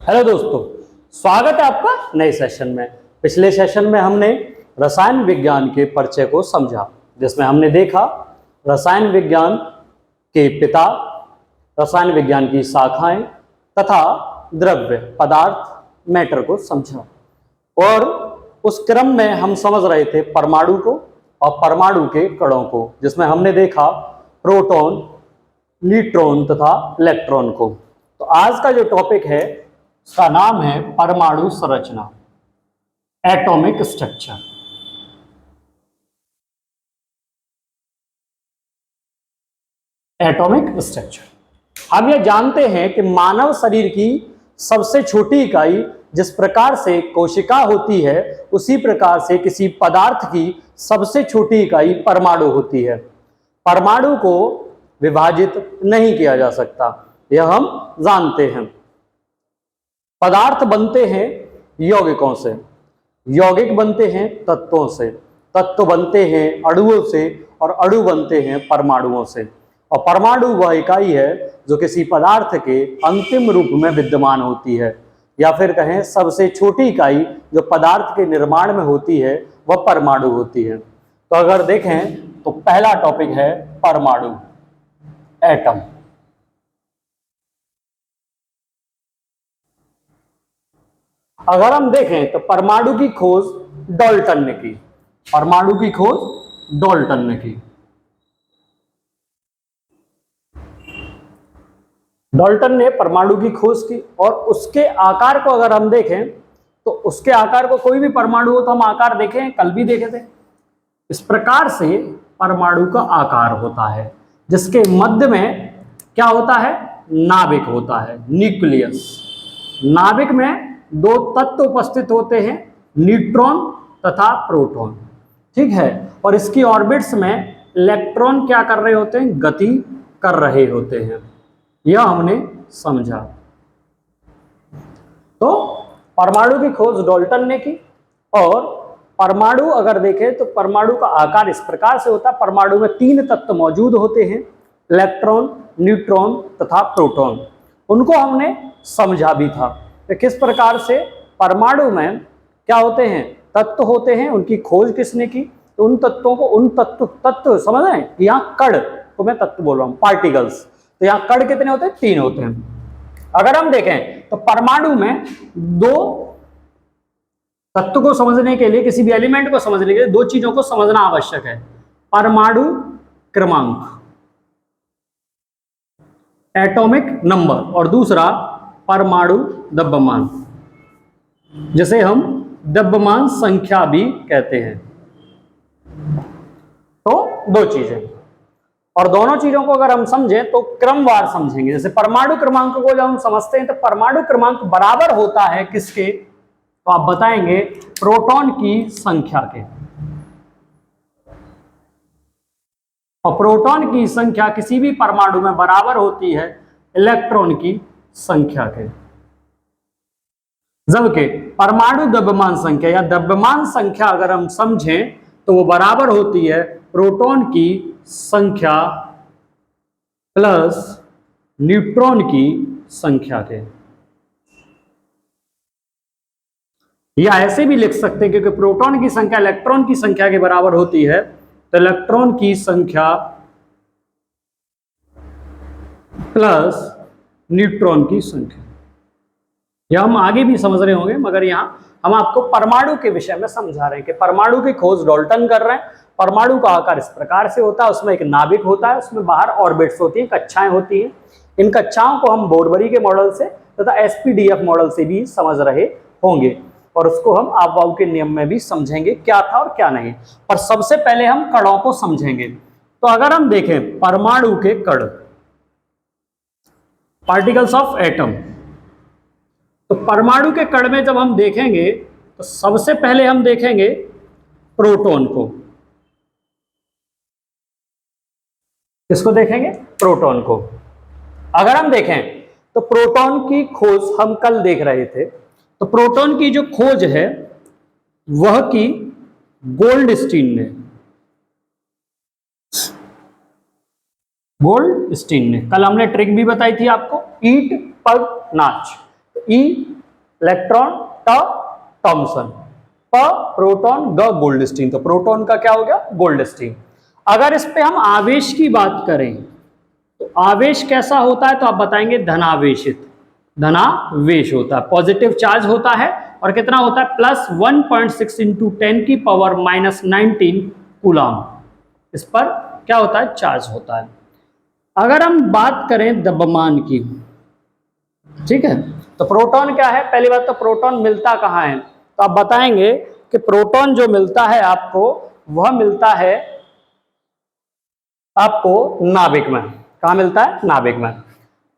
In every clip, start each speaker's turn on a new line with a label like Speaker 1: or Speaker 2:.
Speaker 1: Hello दोस्तों, स्वागत है आपका नए सेशन में। पिछले सेशन में हमने रसायन विज्ञान के परिचय को समझा, जिसमें हमने देखा रसायन विज्ञान के पिता, रसायन विज्ञान की शाखाएं तथा द्रव्य पदार्थ मैटर को समझा। और उस क्रम में हम समझ रहे थे परमाणु को और परमाणु के कणों को, जिसमें हमने देखा प्रोटॉन, न्यूट्रॉन तथा इलेक्ट्रॉन को। तो आज का जो टॉपिक है उसका नाम है परमाणु संरचना, एटॉमिक स्ट्रक्चर। Atomic structure. हम ये जानते हैं कि मानव शरीर की सबसे छोटी इकाई जिस प्रकार से कोशिका होती है, उसी प्रकार से किसी पदार्थ की सबसे छोटी इकाई परमाणु होती है। परमाणु को विभाजित नहीं किया जा सकता, यह हम जानते हैं। पदार्थ बनते हैं यौगिकों से, यौगिक बनते हैं तत्वों से, तत्व बनते हैं अणुओं से और अणु बनते हैं परमाणुओं से। और परमाणु वह इकाई है जो किसी पदार्थ के अंतिम रूप में विद्यमान होती है, या फिर कहें सबसे छोटी इकाई जो पदार्थ के निर्माण में होती है वह परमाणु होती है। तो अगर देखें तो पहला टॉपिक है परमाणु, एटम। अगर हम देखें तो परमाणु की खोज डाल्टन ने की, परमाणु की खोज डाल्टन ने की। डाल्टन ने परमाणु की खोज की और उसके आकार को अगर हम देखें तो उसके आकार को, कोई भी परमाणु हो तो हम आकार देखें, कल भी देखे थे। इस प्रकार से परमाणु का आकार होता है, जिसके मध्य में क्या होता है, नाभिक होता है, न्यूक्लियस। नाभिक में दो तत्व उपस्थित होते हैं, न्यूट्रॉन तथा प्रोटॉन, ठीक है। और इसकी ऑर्बिट्स में इलेक्ट्रॉन क्या कर रहे होते हैं, गति कर रहे होते हैं। यह हमने समझा। तो परमाणु की खोज डाल्टन ने की। और परमाणु अगर देखें तो परमाणु का आकार इस प्रकार से होता है, परमाणु में तीन तत्व मौजूद होते हैं, इलेक्ट्रॉन, न्यूट्रॉन तथा प्रोटॉन। उनको हमने समझा भी था कि किस प्रकार से परमाणु में क्या होते हैं, तत्व होते हैं, उनकी खोज किसने की। तो उन तत्वों को, उन तत्व समझ रहे हैं, यहाँ कण को मैं तत्व बोल रहा हूँ, पार्टिकल्स। तो यहाँ कण कितने होते हैं, तीन होते हैं। अगर हम देखें तो परमाणु में दो तत्व को समझने के लिए, किसी भी एलिमेंट को समझने के लिए दो चीजों को समझना आवश्यक है, परमाणु क्रमांक, एटॉमिक नंबर, और दूसरा परमाणु द्रव्यमान, जिसे हम द्रव्यमान संख्या भी कहते हैं। तो दो चीजें, और दोनों चीजों को अगर हम समझें तो क्रमवार समझेंगे। जैसे परमाणु क्रमांक को जब हम समझते हैं तो परमाणु क्रमांक बराबर होता है किसके, तो आप बताएंगे प्रोटॉन की संख्या के। और प्रोटॉन की संख्या किसी भी परमाणु में बराबर होती है इलेक्ट्रॉन की संख्या के। जबकि परमाणु द्रव्यमान संख्या या द्रव्यमान संख्या अगर हम समझें तो वो बराबर होती है प्रोटॉन की संख्या प्लस न्यूट्रॉन की संख्या के। या ऐसे भी लिख सकते हैं, क्योंकि प्रोटॉन की संख्या इलेक्ट्रॉन की संख्या के बराबर होती है, तो इलेक्ट्रॉन की संख्या प्लस न्यूट्रॉन की संख्या। यह हम आगे भी समझ रहे होंगे, मगर यहां हम आपको परमाणु के विषय में समझा रहे हैं कि परमाणु की खोज डाल्टन कर रहे हैं। परमाणु का आकार इस प्रकार से होता है, उसमें एक नाभिक होता है, उसमें बाहर ऑर्बिट्स होती हैं, कक्षाएं होती हैं। इन कक्षाओं को हम बोरबरी के मॉडल से तथा एसपीडीएफ मॉडल से भी समझ रहे होंगे, और उसको हम आपवाऊ के नियम में भी समझेंगे क्या था और क्या नहीं। पर सबसे पहले हम कणों को समझेंगे। तो अगर हम देखें परमाणु के कण, पार्टिकल्स ऑफ एटम, तो परमाणु के कण में जब हम देखेंगे तो सबसे पहले हम देखेंगे प्रोटॉन को। किसको देखेंगे, प्रोटॉन को। अगर हम देखें तो प्रोटॉन की खोज हम कल देख रहे थे, तो प्रोटॉन की जो खोज है वह की गोल्डस्टीन ने, गोल्डस्टीन ने। कल हमने ट्रिक भी बताई थी आपको, ईट पग नाच। ई इलेक्ट्रॉन ट थॉमसन, प प्रोटॉन, ग गोल्डस्टीन। तो प्रोटॉन का क्या हो गया? गोल्डस्टीन। अगर इस पे हम आवेश की बात करें तो आवेश कैसा होता है? तो आप बताएंगे धनावेशित, धनावेश होता है, पॉजिटिव चार्ज होता है। और कितना होता है? प्लस 1.6 इंटू 10 की पावर -19 कूलम इस पर क्या होता है? चार्ज होता है। अगर हम बात करें द्रव्यमान की, ठीक है, तो प्रोटॉन क्या है? पहली बात तो प्रोटॉन मिलता कहाँ है? तो आप बताएंगे कि प्रोटॉन जो मिलता है आपको, वह मिलता है आपको नाभिक में। कहाँ मिलता है? नाभिक में,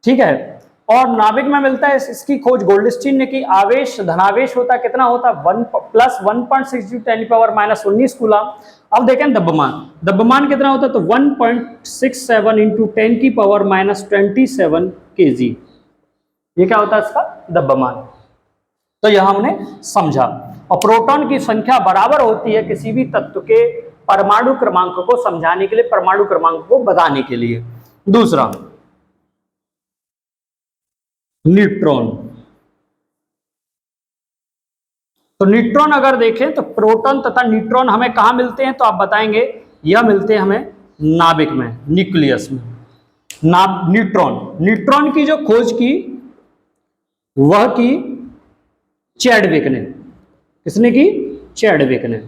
Speaker 1: ठीक है। और नाभिक में मिलता है, इसकी खोज गोल्डस्टीन ने की। आवेश धनावेश होता है, कितना होता है? 1 प्लस 1.6 10 की पावर -19 कूलम। अब देखें द्रव्यमान, द्रव्यमान कितना होता है? तो 1.67 इंटू 10 की पावर -27 kg, ये क्या होता है इसका? द्रव्यमान। तो यह हमने समझा। और प्रोटॉन की संख्या बराबर होती है किसी भी तत्व के परमाणु क्रमांक को समझाने के लिए, परमाणु क्रमांक को बताने के लिए। दूसरा, न्यूट्रॉन। तो न्यूट्रॉन अगर देखें तो प्रोटॉन तथा न्यूट्रॉन हमें कहां मिलते हैं? तो आप बताएंगे यह मिलते हैं हमें नाभिक में, न्यूक्लियस में। न्यूट्रॉन, न्यूट्रॉन की जो खोज की वह की चैडविक ने। किसने की? चैडविक ने।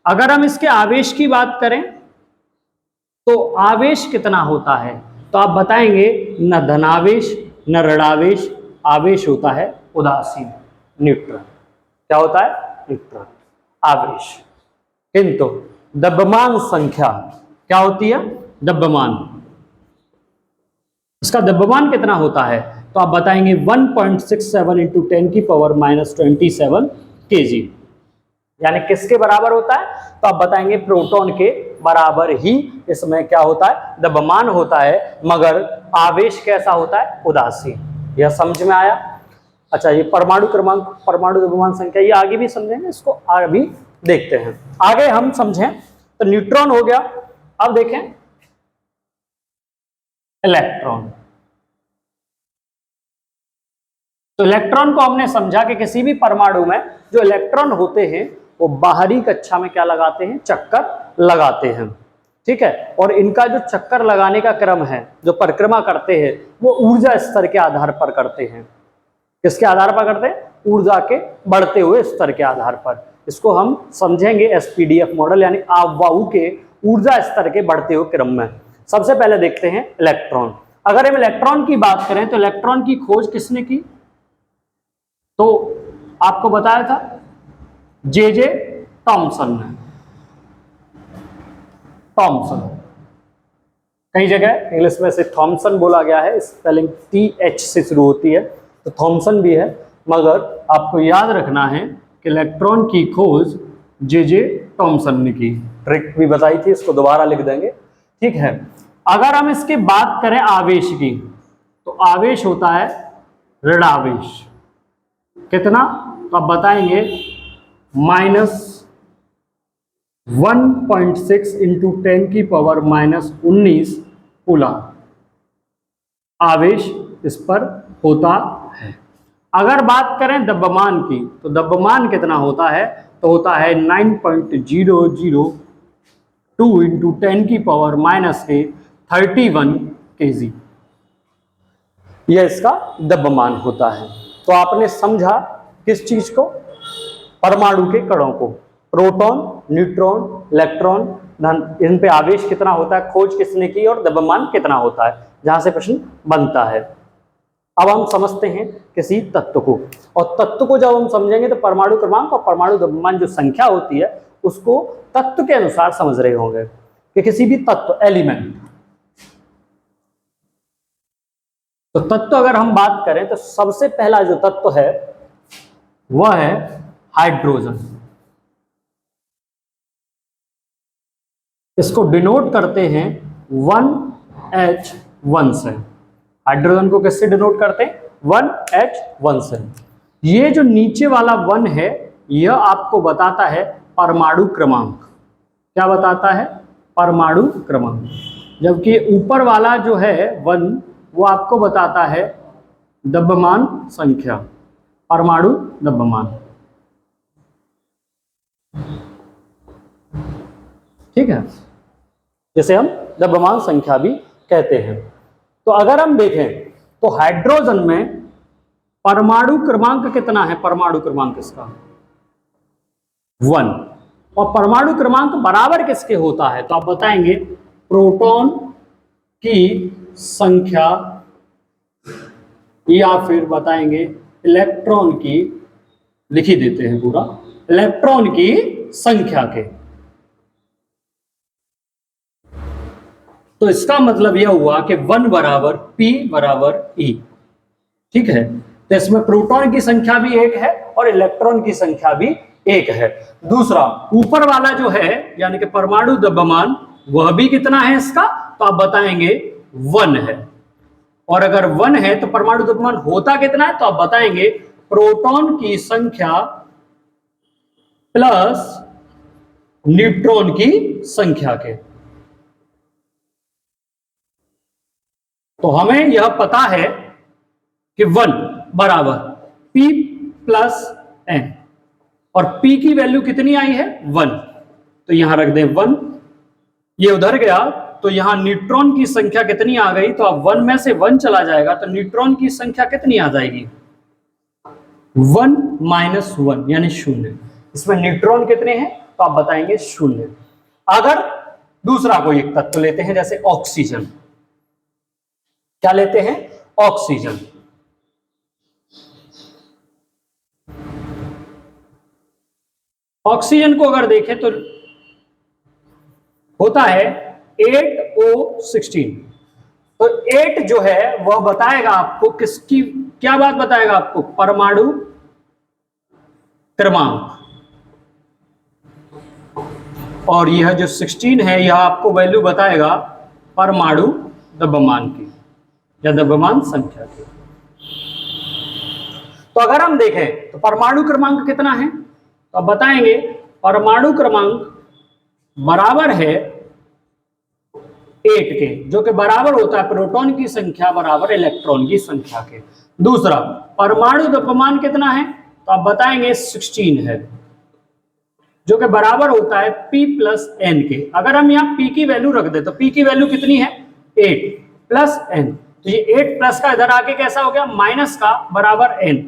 Speaker 1: अगर हम इसके आवेश की बात करें तो आवेश कितना होता है? तो आप बताएंगे न धनावेश न ऋणावेश, आवेश होता है उदासीन, न्यूट्रल। क्या होता है? न्यूट्रल आवेश। किंतु द्रव्यमान संख्या क्या होती है? द्रव्यमान, इसका द्रव्यमान कितना होता है? तो आप बताएंगे 1.67 इंटू 10 की पावर -27 kg। यानी किसके बराबर होता है? तो आप बताएंगे प्रोटॉन के बराबर ही इसमें क्या होता है? द्रव्यमान होता है, मगर आवेश कैसा होता है? उदासीन। यह समझ में आया? अच्छा, ये परमाणु क्रमांक, परमाणु द्रव्यमान संख्या, ये आगे भी समझेंगे, इसको आगे भी देखते हैं। आगे हम समझें तो न्यूट्रॉन हो गया। अब देखें इलेक्ट्रॉन। तो इलेक्ट्रॉन को हमने समझा कि किसी भी परमाणु में जो इलेक्ट्रॉन होते हैं वो बाहरी कक्षा में क्या लगाते हैं? चक्कर लगाते हैं, ठीक है। और इनका जो चक्कर लगाने का क्रम है, जो परिक्रमा करते हैं, वो ऊर्जा स्तर के आधार पर करते हैं। किसके आधार पर करते हैं? ऊर्जा के बढ़ते हुए स्तर के आधार पर। इसको हम समझेंगे एसपीडीएफ मॉडल, यानी आपवाहु के ऊर्जा स्तर के बढ़ते हुए क्रम में। सबसे पहले देखते हैं इलेक्ट्रॉन। अगर हम इलेक्ट्रॉन की बात करें तो इलेक्ट्रॉन की खोज किसने की? तो आपको बताया था जे थॉमसन ने। थॉमसन, कई जगह इंग्लिश में से थॉमसन बोला गया है, स्पेलिंग TH से शुरू होती है, तो थॉमसन भी है, मगर आपको याद रखना है कि इलेक्ट्रॉन की खोज जे थॉमसन ने की। ट्रिक भी बताई थी, इसको दोबारा लिख देंगे, ठीक है। अगर हम इसकी बात करें आवेश की, तो आवेश होता है ऋणावेश। कितना? तो आप बताएंगे -1.6 इंटू 10 की पावर -19 कूलम आवेश इस पर होता है। अगर बात करें द्रव्यमान की, तो द्रव्यमान कितना होता है? तो होता है 9.002 इंटू 10 की पावर -31 kg, यह इसका द्रव्यमान होता है। तो आपने समझा किस चीज को? परमाणु के कणों को, प्रोटॉन, न्यूट्रॉन, इलेक्ट्रॉन, इन पे आवेश कितना होता है, खोज किसने की, और द्रव्यमान कितना होता है, जहां से प्रश्न बनता है। अब हम समझते हैं किसी तत्व को, और तत्व को जब हम समझेंगे तो परमाणु क्रमांक और परमाणु द्रव्यमान जो संख्या होती है उसको तत्व के अनुसार समझ रहे होंगे कि किसी भी तत्व, एलिमेंट। तो तत्व अगर हम बात करें तो सबसे पहला जो तत्व है वह है हाइड्रोजन। इसको डिनोट करते हैं 1H1 से। हाइड्रोजन को किससे डिनोट करते हैं? 1H1 से। ये जो नीचे वाला 1 है यह आपको बताता है परमाणु क्रमांक। क्या बताता है? परमाणु क्रमांक। जबकि ऊपर वाला जो है 1 वो आपको बताता है द्रव्यमान संख्या। परमाणु द्रव्यमान। ठीक है, जिसे हम द्रव्यमान संख्या भी कहते हैं। तो अगर हम देखें तो हाइड्रोजन में परमाणु क्रमांक कितना है? परमाणु क्रमांक इसका 1। और परमाणु क्रमांक बराबर किसके होता है? तो आप बताएंगे प्रोटॉन की संख्या या फिर बताएंगे इलेक्ट्रॉन की, लिख ही देते हैं पूरा, इलेक्ट्रॉन की संख्या के। तो इसका मतलब यह हुआ कि 1 बराबर P बराबर E। ठीक है, तो इसमें प्रोटॉन की संख्या भी 1 है और इलेक्ट्रॉन की संख्या भी 1 है। दूसरा ऊपर वाला जो है यानी कि परमाणु द्रव्यमान, वह भी कितना है इसका? तो आप बताएंगे 1 है। और अगर 1 है तो परमाणु द्रव्यमान होता कितना है? तो आप बताएंगे प्रोटॉन की संख्या प्लस न्यूट्रॉन की संख्या के। तो हमें यह पता है कि 1 बराबर P प्लस N, और P की वैल्यू कितनी आई है? 1। तो यहां रख दें 1, ये उधर गया तो यहां न्यूट्रॉन की संख्या कितनी आ गई? तो अब 1 में से 1 चला जाएगा तो न्यूट्रॉन की संख्या कितनी आ जाएगी? 1 माइनस 1 यानी 0। इसमें न्यूट्रॉन कितने हैं? तो आप बताएंगे 0। अगर दूसरा कोई एक तत्व लेते हैं जैसे ऑक्सीजन, क्या लेते हैं? ऑक्सीजन। ऑक्सीजन को अगर देखें तो होता है 8O16। तो 8 जो है वह बताएगा आपको किसकी, क्या बात बताएगा आपको? परमाणु क्रमांक। और यह जो 16 है यह आपको वैल्यू बताएगा परमाणु द्रव्यमान की या द्रव्यमान संख्या की। तो अगर हम देखें तो परमाणु क्रमांक कितना है? तो अब बताएंगे परमाणु क्रमांक बराबर है 8 के, जो कि बराबर होता है प्रोटॉन की संख्या बराबर इलेक्ट्रॉन की संख्या के। दूसरा परमाणु द्रव्यमान कितना है? तो आप बताएंगे 16 है, जो कि बराबर होता है P प्लस N के। अगर हम यहाँ P की वैल्यू रख दे तो P की वैल्यू कितनी है? 8 प्लस N। तो ये 8 प्लस का इधर आके कैसा हो गया? माइनस का बराबर N।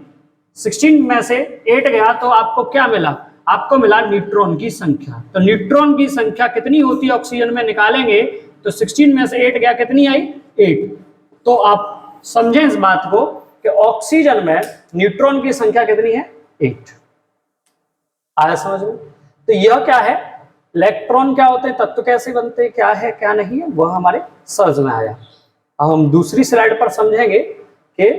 Speaker 1: 16 में से 8 गया तो आपको क्या मिला? आपको मिला न्यूट्रॉन की संख्या। तो न्यूट्रॉन की संख्या कितनी होती है ऑक्सीजन में? निकालेंगे तो 16 में से 8 गया, कितनी आई? 8। तो आप समझें इस बात को कि ऑक्सीजन में न्यूट्रॉन की संख्या कितनी है? 8। आया समझ में? तो यह क्या है? इलेक्ट्रॉन क्या होते हैं, तत्व कैसे बनते हैं, क्या है क्या नहीं है, वह हमारे समझ में आया। अब हम दूसरी स्लाइड पर समझेंगे कि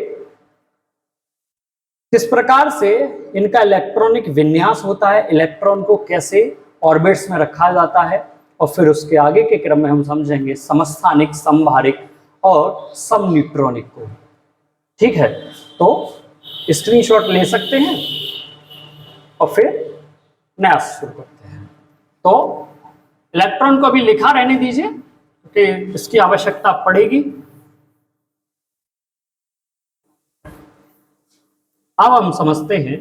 Speaker 1: किस प्रकार से इनका इलेक्ट्रॉनिक विन्यास होता है, इलेक्ट्रॉन को कैसे ऑर्बिट्स में रखा जाता है, और फिर उसके आगे के क्रम में हम समझेंगे समस्थानिक, समभारिक और समन्यूट्रॉनिक को। ठीक है, तो स्क्रीनशॉट ले सकते हैं और फिर नया शुरू करते हैं। तो इलेक्ट्रॉन को अभी लिखा रहने दीजिए कि इसकी आवश्यकता पड़ेगी। अब हम समझते हैं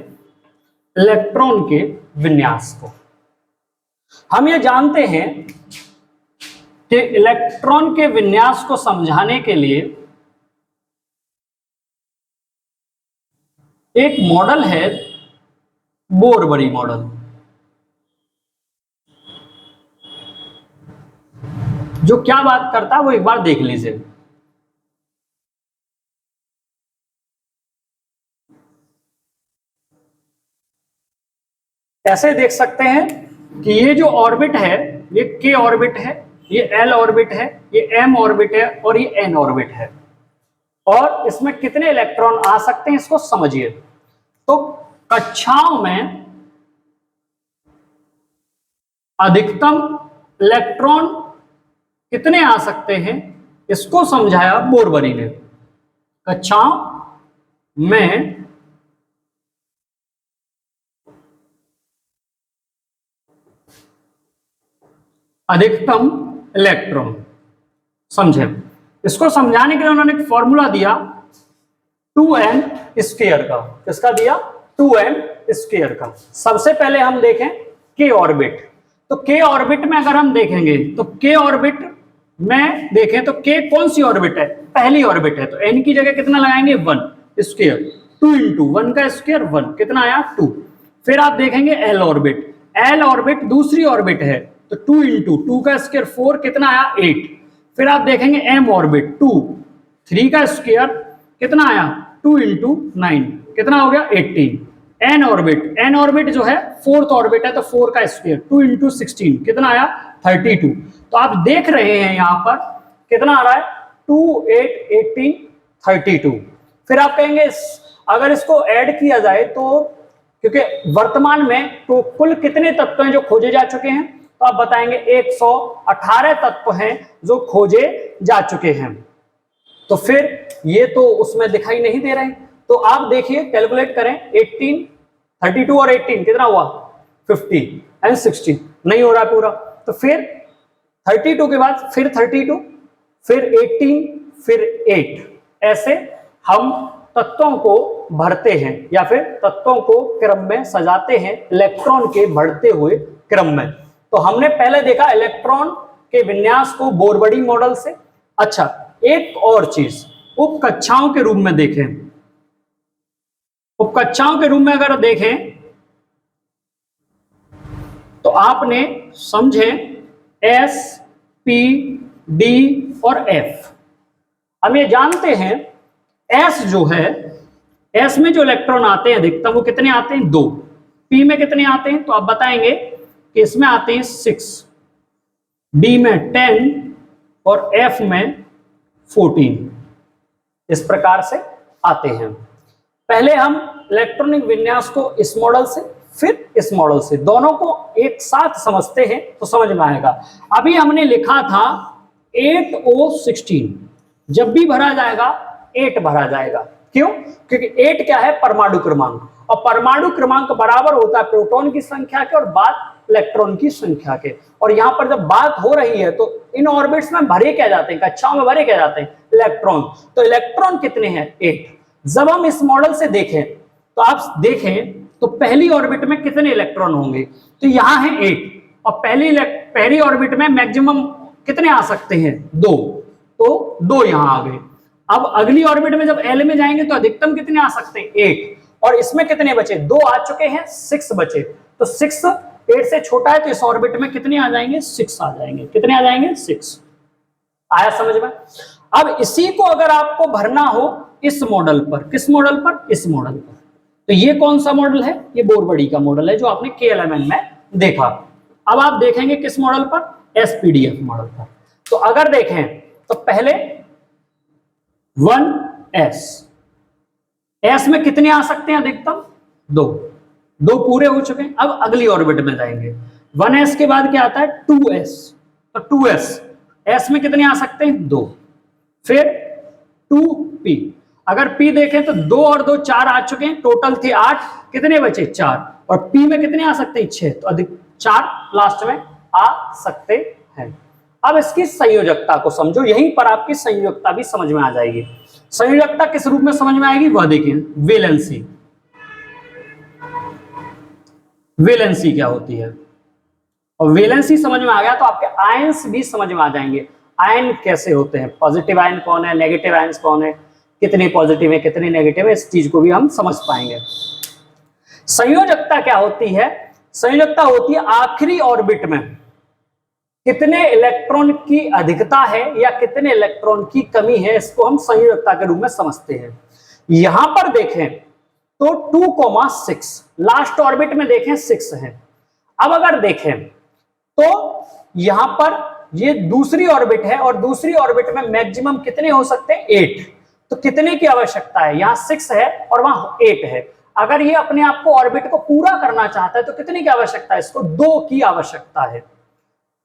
Speaker 1: इलेक्ट्रॉन के विन्यास को। हम ये जानते हैं कि इलेक्ट्रॉन के विन्यास को समझाने के लिए एक मॉडल है, बोरबरी मॉडल, जो क्या बात करता है वो एक बार देख लीजिए। ऐसे देख सकते हैं कि ये जो ऑर्बिट है ये K ऑर्बिट है, ये L ऑर्बिट है, ये M ऑर्बिट है और ये N ऑर्बिट है। और इसमें कितने इलेक्ट्रॉन आ सकते हैं इसको समझिए। तो कक्षाओं में अधिकतम इलेक्ट्रॉन कितने आ सकते हैं इसको समझाया बोरबरी ने। कक्षाओं में अधिकतम इलेक्ट्रॉन, समझे। इसको समझाने के लिए उन्होंने एक फॉर्मूला दिया 2n स्क्वायर का। किसका दिया? 2n स्क्वायर का। सबसे पहले हम देखें k ऑर्बिट। तो k ऑर्बिट में अगर हम देखेंगे तो k ऑर्बिट में देखें तो k कौन सी ऑर्बिट है? पहली ऑर्बिट है। तो n की जगह कितना लगाएंगे? 1 स्क्वायर। 2 इंटू 1 का स्क्वायर 1, कितना आया? 2। फिर आप देखेंगे l ऑर्बिट। l ऑर्बिट दूसरी ऑर्बिट है, तो 2 इंटू 2 का स्क्वायर 4, कितना आया? 8। फिर आप देखेंगे m ऑर्बिट 2, 3 का स्क्वायर कितना आया? 2 इंटू 9, कितना हो गया? 18। n ऑर्बिट जो है फोर्थ ऑर्बिट है, तो 4 का स्क्वायर 2 इंटू 16, कितना आया? 32। तो आप देख रहे हैं यहां पर कितना आ रहा है? 2, 8, 18, 32। फिर आप कहेंगे अगर इसको ऐड किया जाए तो, क्योंकि वर्तमान में तो कुल कितने तत्व हैं जो खोजे जा चुके हैं, तो आप बताएंगे 118 तत्व हैं जो खोजे जा चुके हैं। तो फिर ये तो उसमें दिखाई नहीं दे रहे, तो आप देखिए कैलकुलेट करें। 18, 32 और 18 कितना हुआ? 50 एंड 60, नहीं हो रहा पूरा। तो फिर 32 के बाद फिर 32, फिर 18, फिर 8, ऐसे हम तत्वों को भरते हैं या फिर तत्वों को क्रम में सजाते हैं इलेक्ट्रॉन के बढ़ते हुए क्रम में। तो हमने पहले देखा इलेक्ट्रॉन के विन्यास को बोर-बॉडी मॉडल से। अच्छा, एक और चीज उप कक्षाओं के रूप में देखें। उप कक्षाओं के रूप में अगर देखें तो आपने समझे S, P, D और F। हम ये जानते हैं S जो है, S में जो इलेक्ट्रॉन आते हैं अधिकतम वो कितने आते हैं? 2। P में कितने आते हैं? तो आप बताएंगे कि इसमें आते हैं 6, D में 10 और F में 14। इस प्रकार से आते हैं। पहले हम इलेक्ट्रॉनिक विन्यास को इस मॉडल से फिर इस मॉडल से, दोनों को एक साथ समझते हैं तो समझ में आएगा। अभी हमने लिखा था 8O16, जब भी भरा जाएगा 8 भरा जाएगा। क्यों? क्योंकि 8 क्या है? परमाणु क्रमांक, और परमाणु क्रमांक बराबर होता है प्रोटॉन की संख्या के और बात इलेक्ट्रॉन की संख्या के। और यहां पर जब बात हो रही है तो इन ऑर्बिट्स में भरे क्या जाते हैं? कक्षाओं में भरे क्या जाते हैं? इलेक्ट्रॉन। तो इलेक्ट्रॉन कितने हैं? 8। जब हम इस मॉडल से देखें तो आप देखें तो पहली ऑर्बिट में कितने इलेक्ट्रॉन होंगे? तो यहां है 8, और पहली ऑर्बिट में मैक्सिमम कितने आ सकते हैं? 2, तो 2 यहां आ गए। अब अगली ऑर्बिट में जब L में जाएंगे तो अधिकतम कितने आ सकते हैं? 8, और इसमें कितने बचे? 2 आ चुके हैं, 6 बचे। तो 6 8 से छोटा है, तो इस ऑर्बिट में कितने आ जाएंगे? 6 आ जाएंगे। कितने आ जाएंगे? 6। आया समझ में? अब इसी को अगर आपको भरना हो इस मॉडल पर, किस मॉडल पर? इस मॉडल पर। तो ये कौन सा मॉडल है? ये बोर-बॉडी का मॉडल है जो आपने KLMN में देखा। अब आप देखेंगे किस मॉडल पर? SPDF मॉडल पर। तो अगर देखें तो पहले 1s, S में कितने आ सकते हैं अधिकतम? 2 पूरे हो चुके हैं। अब अगली ऑर्बिट में जाएंगे। 1s के बाद क्या आता है? 2s, तो 2s, S में कितने आ सकते हैं? 2। फिर 2p, अगर p देखें तो 2 और 2 4 आ चुके हैं, टोटल थे 8, कितने बचे? 4। और p में कितने आ सकते हैं? 6, तो अधिक 4 लास्ट में आ सकते हैं। अब इसकी संयोजकता को समझो, यहीं पर आपकी संयोजकता भी समझ में आ जाएगी। संयोजकता किस रूप में समझ में आएगी वह देखिए। वैलेंसी, वैलेंसी क्या होती है, और वैलेंसी समझ में आ गया तो आपके आयंस भी समझ में आ जाएंगे। आयन कैसे होते हैं, पॉजिटिव आयन कौन है, नेगेटिव आयंस कौन है, कितने पॉजिटिव है कितने नेगेटिव है, इस चीज को भी हम समझ पाएंगे। संयोजकता क्या होती है? संयोजकता होती है आखिरी ऑर्बिट में कितने इलेक्ट्रॉन की अधिकता है या कितने इलेक्ट्रॉन की कमी है, इसको हम संयोजकता के रूप में समझते हैं। यहां पर देखें तो 2,6, लास्ट ऑर्बिट में देखें 6 है। अब अगर देखें तो यहां पर ये दूसरी ऑर्बिट है और दूसरी ऑर्बिट में मैक्सिमम कितने हो सकते हैं? 8। तो कितने की आवश्यकता है? यहां 6 है और वहां 8 है। अगर ये अपने आप को ऑर्बिट को पूरा करना चाहता है तो कितने की आवश्यकता है? इसको 2 की आवश्यकता है।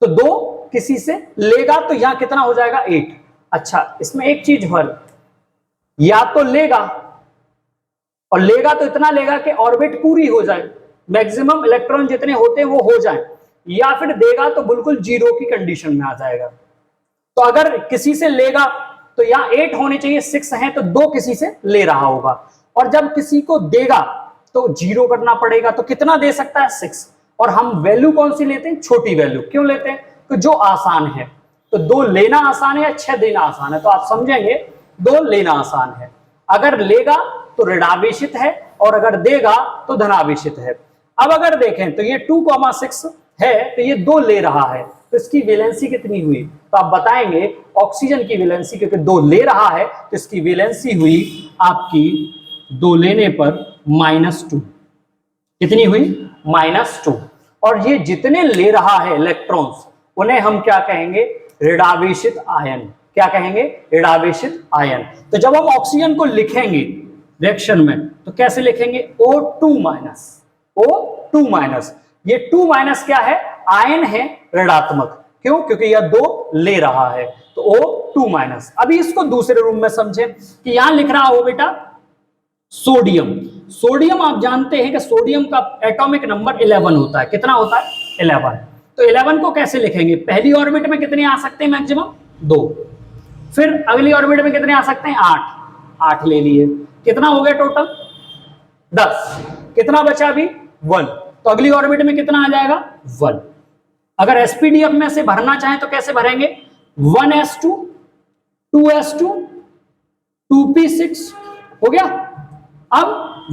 Speaker 1: तो 2 किसी से लेगा तो यहां कितना हो जाएगा? 8। अच्छा, इसमें एक चीज और, या तो लेगा, और लेगा तो इतना लेगा कि ऑर्बिट पूरी हो जाए, मैक्सिमम इलेक्ट्रॉन जितने होते हैं वो हो जाए, या फिर देगा तो बिल्कुल 0 की कंडीशन में आ जाएगा। तो अगर किसी से लेगा तो यहाँ 8 होने चाहिए, 6 है तो 2 किसी से ले रहा होगा, और जब किसी को देगा तो 0 करना पड़ेगा, तो कितना दे सकता है 6, और हम वैल्यू कौन सी लेते हैं, छोटी वैल्यू। क्यों लेते हैं, तो जो आसान है, तो 2 लेना आसान है या 6 देना आसान है, तो आप समझेंगे 2 लेना आसान है। अगर लेगा तो ऋणावेशित है, और अगर देगा तो धनावेशित है। अब अगर देखें तो ये 2,6 है, तो ये 2 ले रहा है, तो इसकी वैलेंसी कितनी हुई, तो आप बताएंगे ऑक्सीजन की वैलेंसी, क्योंकि 2 ले रहा है तो इसकी वैलेंसी हुई आपकी 2 लेने पर -2। कितनी हुई, -2। और ये जितने ले रहा है इलेक्ट्रॉन्स, उन्हें हम क्या कहेंगे, ऋणावेशित आयन। क्या कहेंगे, ऋणावेशित आयन। तो जब हम ऑक्सीजन को लिखेंगे रिएक्शन में तो कैसे लिखेंगे, O2-, ये 2- क्या है, आयन है ऋणात्मक। क्यों, क्योंकि यह 2 ले रहा है, तो O2-। अभी इसको दूसरे रूप में समझे कि यहां लिख रहा हो बेटा सोडियम। सोडियम आप जानते हैं कि सोडियम का एटॉमिक नंबर 11 होता है। कितना होता है, 11। तो 11 को कैसे लिखेंगे, पहली ऑर्बिट में कितने आ सकते हैं, मैक्सिमम 2, फिर अगली ऑर्बिट में कितने आ सकते हैं, 8 ले लिए, कितना हो गया टोटल 10, कितना बचा अभी 1, तो अगली ऑर्बिट में कितना आ जाएगा 1। अगर एसपीडीएफ में से भरना चाहें तो कैसे भरेंगे, 1s2, 2s2, 2p6 हो गया। अब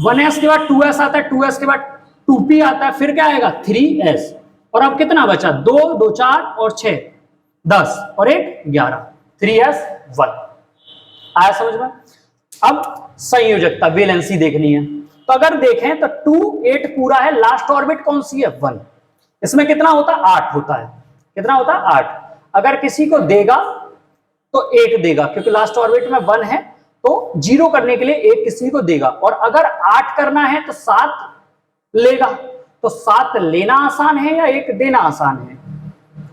Speaker 1: 1s के बाद 2s आता है, 2s के बाद 2p आता है, फिर क्या आएगा 3s, और अब कितना बचा 2, 2 4 और 6 10 और 1 11, 3s1। आया समझ में। अब संयोजकता वैलेंसी देखनी है, तो अगर देखें तो 2 8 पूरा है, लास्ट ऑर्बिट कौन सी है 1, इसमें कितना होता है 8 होता है, कितना होता है 8। अगर किसी को देगा तो 1 देगा, क्योंकि लास्ट ऑर्बिट में 1 है, तो 0 करने के लिए 1 किसी को देगा, और अगर 8 करना है तो 7 लेगा। तो 7 लेना आसान है या 1 देना आसान है,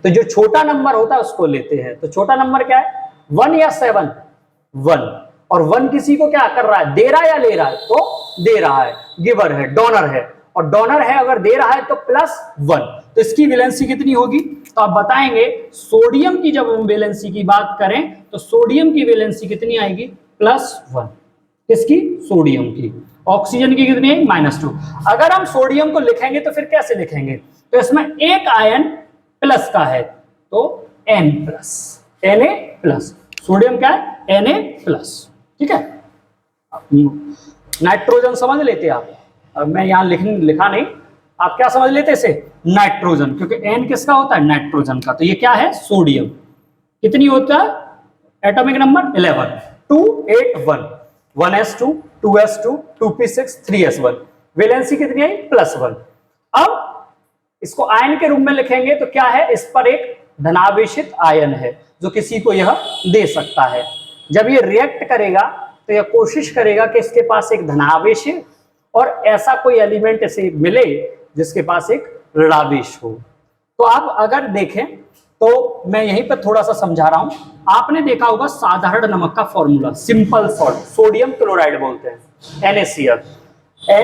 Speaker 1: तो जो छोटा नंबर होता है उसको लेते हैं। तो छोटा नंबर क्या है, 1 या 7, 1, और 1 किसी को क्या कर रहा है, दे रहा है या ले रहा है, तो दे रहा है, गिवर है, डोनर है, और डोनर है अगर दे रहा है तो +1, तो इसकी वैलेंसी कितनी होगी, तो आप बताएंगे सोडियम की जब हम वैलेंसी की बात करें तो सोडियम की वैलेंसी कितनी आएगी +1, किसकी, सोडियम की। ऑक्सीजन की कितनी है -2। अगर हम सोडियम को लिखेंगे तो फिर कैसे लिखेंगे, तो इसमें एक आयन प्लस का है, तो Na+, सोडियम क्या है Na+, ठीक है। नाइट्रोजन समझ लेते आप, अब मैं यहां लिखा नहीं, आप क्या समझ लेते इसे, नाइट्रोजन, क्योंकि N किसका होता है, नाइट्रोजन का। तो ये क्या है, सोडियम। कितनी होता है, atomic number 11, 2 8 1, 1s2, 2s2, 2p6, 3s1, valency कितनी आई +1। अब इसको आयन के रूप में लिखेंगे तो क्या है, इस पर एक धनावेशित आयन है जो किसी को यह दे सकता है। जब ये रिएक्ट करेगा तो यह कोशिश करेगा कि इसके पास एक धनावेश और ऐसा कोई एलिमेंट इसे मिले जिसके पास एक ऋणावेश हो। तो आप अगर देखें तो मैं यहीं पर थोड़ा सा समझा रहा हूं, आपने देखा होगा साधारण नमक का formula, simple salt, sodium chloride बोलते हैं, NaCl।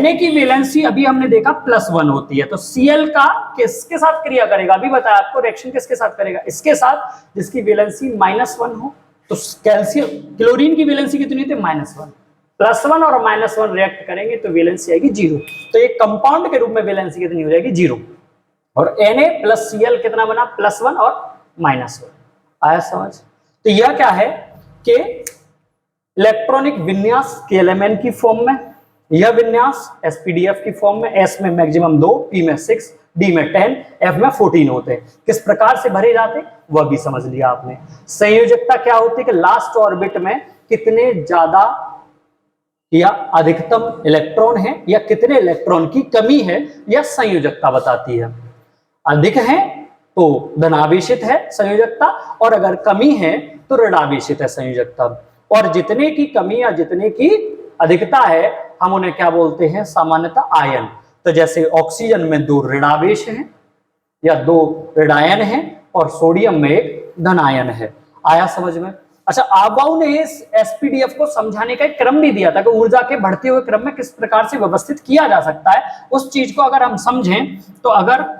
Speaker 1: Na की वैलेंसी अभी हमने देखा +1 होती है, तो Cl का किसके साथ क्रिया करेगा, अभी बताया आपको, रिएक्शन किसके साथ करेगा, इसके साथ जिसकी वैलेंसी -1 हो। तो कैल्शियम, क्लोरीन की वैलेंसी कितनी थी -1, +1 और -1 रिएक्ट करेंगे तो वैलेंसी आएगी 0। तो एक कंपाउंड के रूप में वैलेंसी कितनी हो जाएगी 0, और Na + Cl कितना बना +1 और -1। आया समझ। तो यह क्या है कि इलेक्ट्रॉनिक विन्यास KLMN की फॉर्म में, यह विन्यास SPDF की फॉर्म में, S में मैक्सिमम 2, P में 6, D में 10, F में 14 होते हैं। किस प्रकार से भरे जाते वह भी समझ लिया आपने। संयोजकता क्या होती है कि लास्ट ऑर्बिट में कितने ज्यादा या अधिकतम इलेक्ट्रॉन है या कितने इलेक्ट्रॉन की कमी है, यह संयोजकता बताती है। अधिक है तो धनावेशित है संयोजकता, और अगर कमी है तो ऋणावेशित है संयोजकता। और जितने की कमी या जितने की अधिकता है हम उन्हें क्या बोलते हैं, सामान्यतः आयन। तो जैसे ऑक्सीजन में 2 ऋणावेश हैं या 2 ऋणायन हैं, और सोडियम में एक धनायन है। आया समझ में। अच्छा, आबाऊ ने इस SPDF को समझाने का एक क्रम भी दिया था कि ऊर्जा के बढ़ते हुए क्रम में किस प्रकार से व्यवस्थित किया जा सकता है। उस चीज को अगर हम समझें तो अगर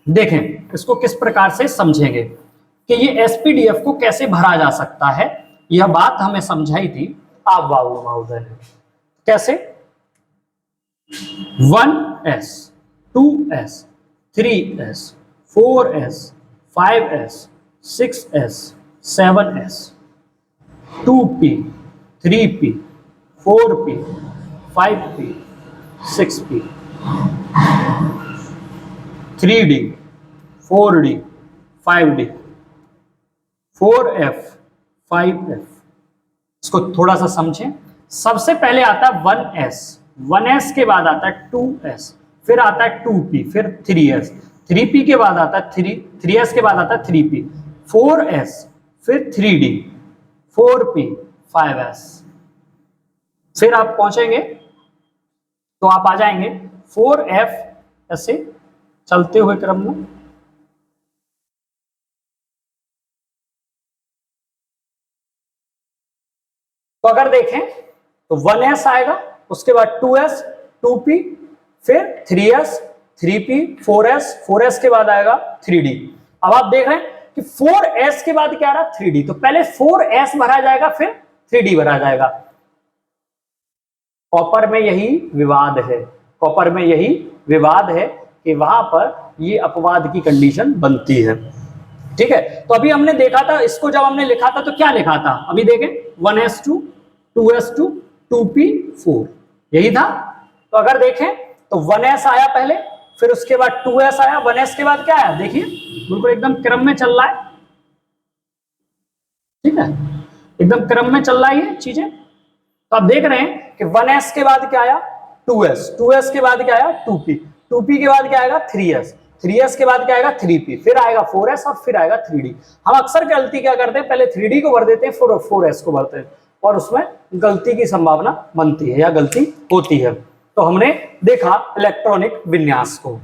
Speaker 1: देखें इसको किस प्रकार से समझेंगे कि ये SPDF को कैसे भरा जा सकता है, यह बात हमें समझाई थी आप बाबू महोदय ने। कैसे? 1s, 2s, 3s, 4s, 5s, 6s, 7s, 2p, 3p, 4p, 5p, 6p, 3d, 4d, 5d, 4f, 5f। इसको थोड़ा सा समझें। सबसे पहले आता है 1s, 1s के बाद आता है 2s, फिर आता है 2p, फिर 3s, 3p के बाद आता है 3s के बाद आता है 3p, 4s, फिर 3d, 4p, 5s। फिर आप पहुंचेंगे तो आप आ जाएंगे 4f, ऐसे चलते हुए क्रम में। तो अगर देखें तो 1s आएगा, उसके बाद 2s, 2p, फिर 3s, 3p, 4s, 4s के बाद आएगा 3d। अब आप देख रहे हैं कि 4s के बाद क्या आ रहा? 3d। तो पहले 4s भरा जाएगा, फिर 3d भरा जाएगा। कॉपर में यही विवाद है, कॉपर में यही विवाद है कि वहां पर ये अपवाद की कंडीशन बनती है। ठीक है, तो अभी हमने देखा था इसको, जब हमने लिखा था तो क्या लिखा था? अभी देखें 1s2, 2s2, 2p4, यही था। तो अगर देखें तो 1s आया पहले, फिर उसके बाद 2s आया, 1s के बाद क्या आया? देखिए बिल्कुल एकदम क्रम में चल रहा है। ठीक है, एकदम क्रम में चल रहा है ये चीजें। तो आप देख रहे हैं कि 1s के बाद क्या आया? 2s, 2s के बाद क्या आया? 2p, 2p के बाद क्या आएगा? 3s, 3s के बाद क्या आएगा? 3p, फिर आएगा 4s और फिर आएगा 3d। हम अक्सर गलती क्या करते हैं? पहले 3d को भर देते हैं, फिर 4s को भरते हैं, और उसमें गलती की संभावना बनती है या गलती होती है। तो हमने देखा इलेक्ट्रॉनिक विन्यास को।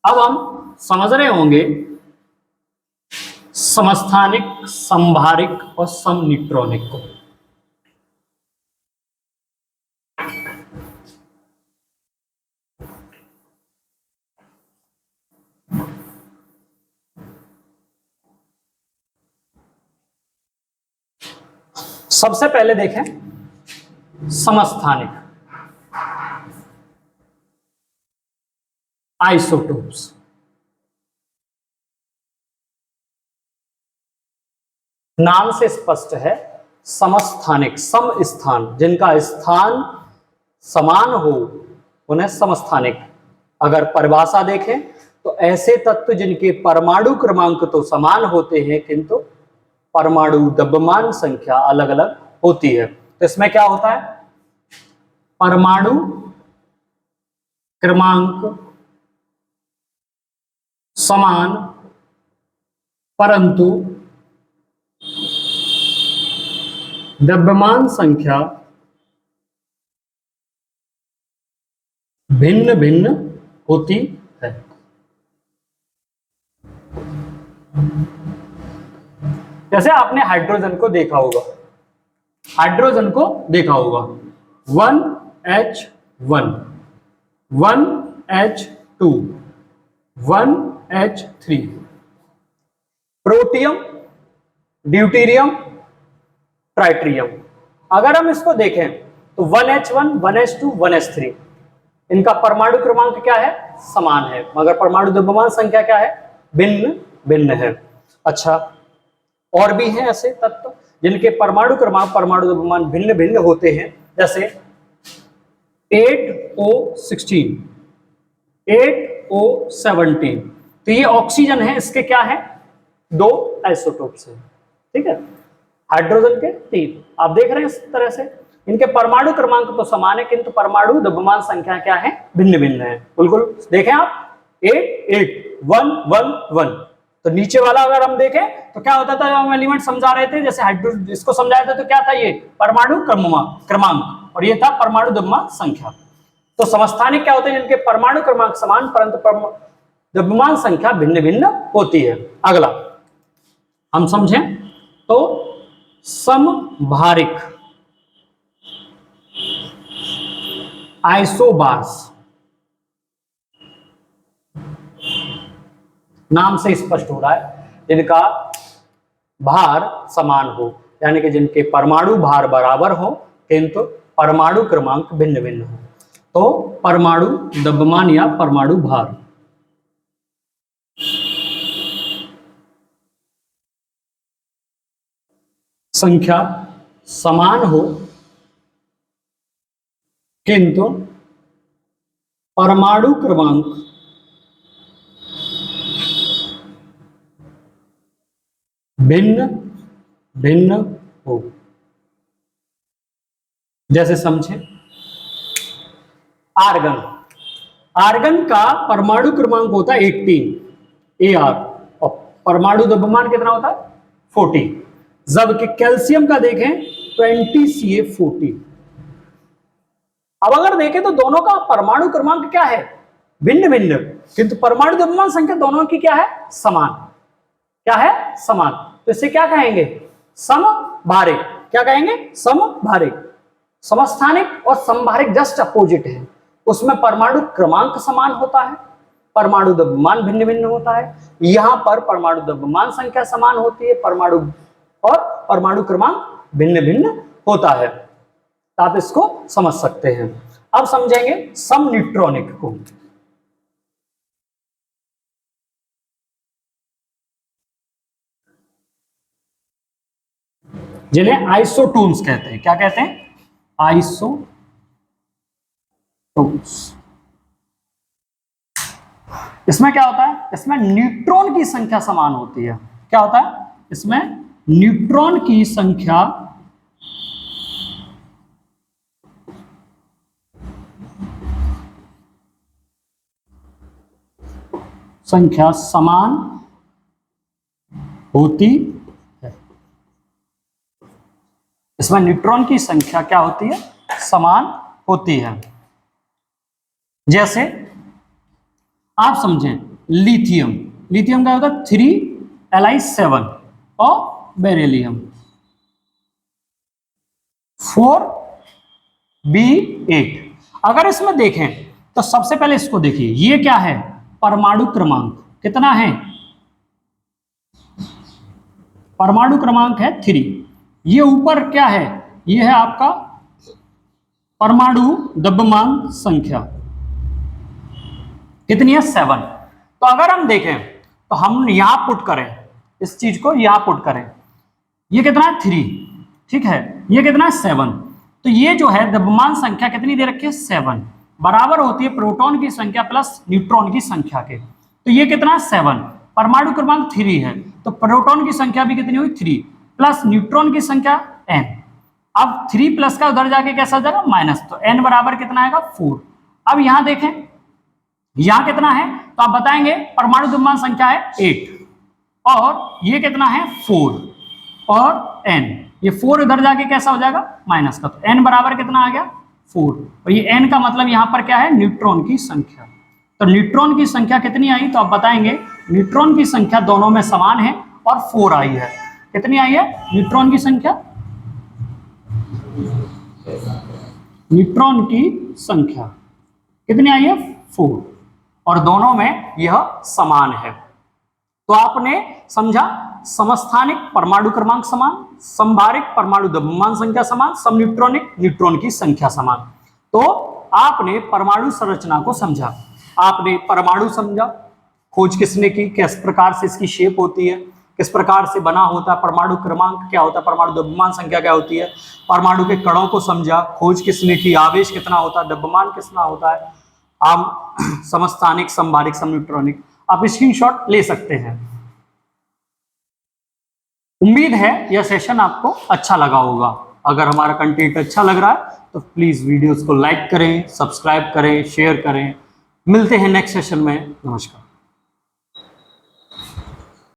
Speaker 1: अब हम समझ रहे होंगे समस्थानिक, संभारिक और समन्यूट्रॉनिक को। सबसे पहले देखें समस्थानिक आइसोटोप्स। नाम से स्पष्ट है, समस्थानिक, सम स्थान, जिनका स्थान समान हो उन्हें समस्थानिक। अगर परिभाषा देखें तो ऐसे तत्व जिनके परमाणु क्रमांक तो समान होते हैं किंतु परमाणु द्रव्यमान संख्या अलग अलग होती है। तो इसमें क्या होता है? परमाणु क्रमांक समान परंतु द्रव्यमान संख्या भिन्न भिन्न होती है। जैसे आपने हाइड्रोजन को देखा होगा, हाइड्रोजन को देखा होगा 1H1, 1H2, 1H3, protium, deuterium, ट्राइट्रियम। अगर हम इसको देखें तो 1H1, 1H2, 1H3, इनका परमाणु क्रमांक क्या है? समान है, मगर परमाणु द्रव्यमान संख्या क्या है? भिन्न भिन्न है। अच्छा, और भी हैं ऐसे तत्व जिनके परमाणु क्रमांक, परमाणु द्रव्यमान भिन्न भिन्न होते हैं, जैसे 8O16, 8O17। तो ये ऑक्सीजन है, इसके क्या है? 2 आइसोटोप्स हैं। ठीक है, हाइड्रोजन के 3। आप देख रहे हैं इस तरह से इनके परमाणु क्रमांक तो समान है किंतु परमाणु द्रव्यमान संख्या क्या है? भिन्न भिन्न है। बिल्कुल देखें आप 8, 8, 1, 1, 1। तो नीचे वाला अगर हम देखें तो क्या होता था? जब हम एलिमेंट समझा रहे थे, जैसे हाइड्रोजन इसको समझाया था, तो क्या था? ये परमाणु क्रमांक और ये था परमाणु द्रव्यमान संख्या। तो समस्थानिक क्या होते हैं? जिनके परमाणु क्रमांक समान परंतु द्रव्यमान संख्या भिन्न भिन्न होती है। अगला हम समझें तो समभारिक आइसोबार्स। नाम से स्पष्ट हो रहा है जिनका भार समान हो यानी कि जिनके परमाणु भार बराबर हो किंतु परमाणु क्रमांक भिन्न भिन्न हो। तो परमाणु द्रव्यमान या परमाणु भार, संख्या समान हो किंतु परमाणु क्रमांक भिन्न भिन्न हो। जैसे समझे, आर्गन, आर्गन का परमाणु क्रमांक होता है 18 AR और परमाणु द्रव्यमान कितना होता है 40, जबकि कैल्शियम का देखें 20 Ca40। अब अगर देखें तो दोनों का परमाणु क्रमांक क्या है भिन्न भिन्न, किंतु परमाणु द्रव्यमान संख्या दोनों की क्या है समान, क्या है समान। तो इसे क्या कहेंगे समभारिक, क्या कहेंगे समभारिक। समस्थानिक और समभारिक जस्ट अपोजिट है, उसमें परमाणु क्रमांक समान होता है, परमाणु द्रव्यमान भिन्न भिन्न होता है। यहां पर परमाणु द्रव्यमान संख्या समान होती है, परमाणु और परमाणु क्रमांक भिन्न भिन्न होता है। तो आप इसको समझ सकते हैं। अब समझेंगे समन्यूट्रॉनिक को। जिन्हें आइसोटोन्स कहते हैं, क्या कहते हैं आइसोटोन्स। इसमें क्या होता है, इसमें न्यूट्रॉन की संख्या समान होती है। क्या होता है इसमें न्यूट्रॉन की संख्या समान होती है। इसमें न्यूट्रॉन की संख्या क्या होती है समान होती है। जैसे आप समझें लिथियम, लिथियम का होता है 3Li7 और बेरिलियम 4B8। अगर इसमें देखें तो सबसे पहले इसको देखिए, ये क्या है परमाणु क्रमांक कितना है, परमाणु क्रमांक है 3। ये ऊपर क्या है, ये है आपका परमाणु द्रव्यमान संख्या कितनी है 7। तो अगर हम देखें तो हम यहां पुट करें, इस चीज को यहां पुट करें, ये कितना है 3, ठीक है, ये कितना है 7। तो ये जो है द्रव्यमान संख्या कितनी दे रखी है 7, बराबर होती है प्रोटॉन की संख्या प्लस न्यूट्रॉन की संख्या के। तो ये कितना है 7, परमाणु क्रमांक 3 है, तो प्रोटॉन की संख्या भी कितनी हुई 3 प्लस न्यूट्रॉन की संख्या n। अब 3 प्लस का उधर जाके कैसा हो जाएगा माइनस, तो n बराबर कितना आएगा 4। अब यहां देखें यहां कितना है, तो आप बताएंगे परमाणु द्रव्यमान संख्या है 8 और ये कितना है 4 और n, ये 4 इधर जाके कैसा हो जाएगा माइनस का, तो n बराबर कितना आ गया 4। और ये n का मतलब यहां पर क्या है न्यूट्रॉन की संख्या। तो न्यूट्रॉन की संख्या कितनी आई, तो आप बताएंगे न्यूट्रॉन की संख्या दोनों में समान है और 4 आई है। कितनी आई है न्यूट्रॉन की संख्या, न्यूट्रॉन की संख्या कितनी आई है 4 और दोनों में यह समान है। तो आपने समझा समस्थानिक परमाणु क्रमांक समान, समभारिक परमाणु द्रव्यमान संख्या समान, समन्यूट्रॉनिक न्यूट्रॉन की संख्या समान। तो आपने परमाणु संरचना को समझा, आपने परमाणु समझा, खोज किसने की, किस प्रकार से इसकी शेप होती है, किस प्रकार से बना होता है, परमाणु क्रमांक क्या होता है, परमाणु द्रव्यमान संख्या क्या होती है, परमाणु के कणों को समझा, खोज किसने की, आवेश कितना होता है, द्रव्यमान कितना होता है, आप समस्थानिक समभारिक समन्यूट्रॉनिक, आप स्क्रीनशॉट ले सकते हैं। उम्मीद है यह सेशन आपको अच्छा लगा होगा। अगर हमारा कंटेंट अच्छा लग रहा है तो प्लीज वीडियोस को लाइक करें, सब्सक्राइब करें, शेयर करें। मिलते हैं नेक्स्ट सेशन में। नमस्कार।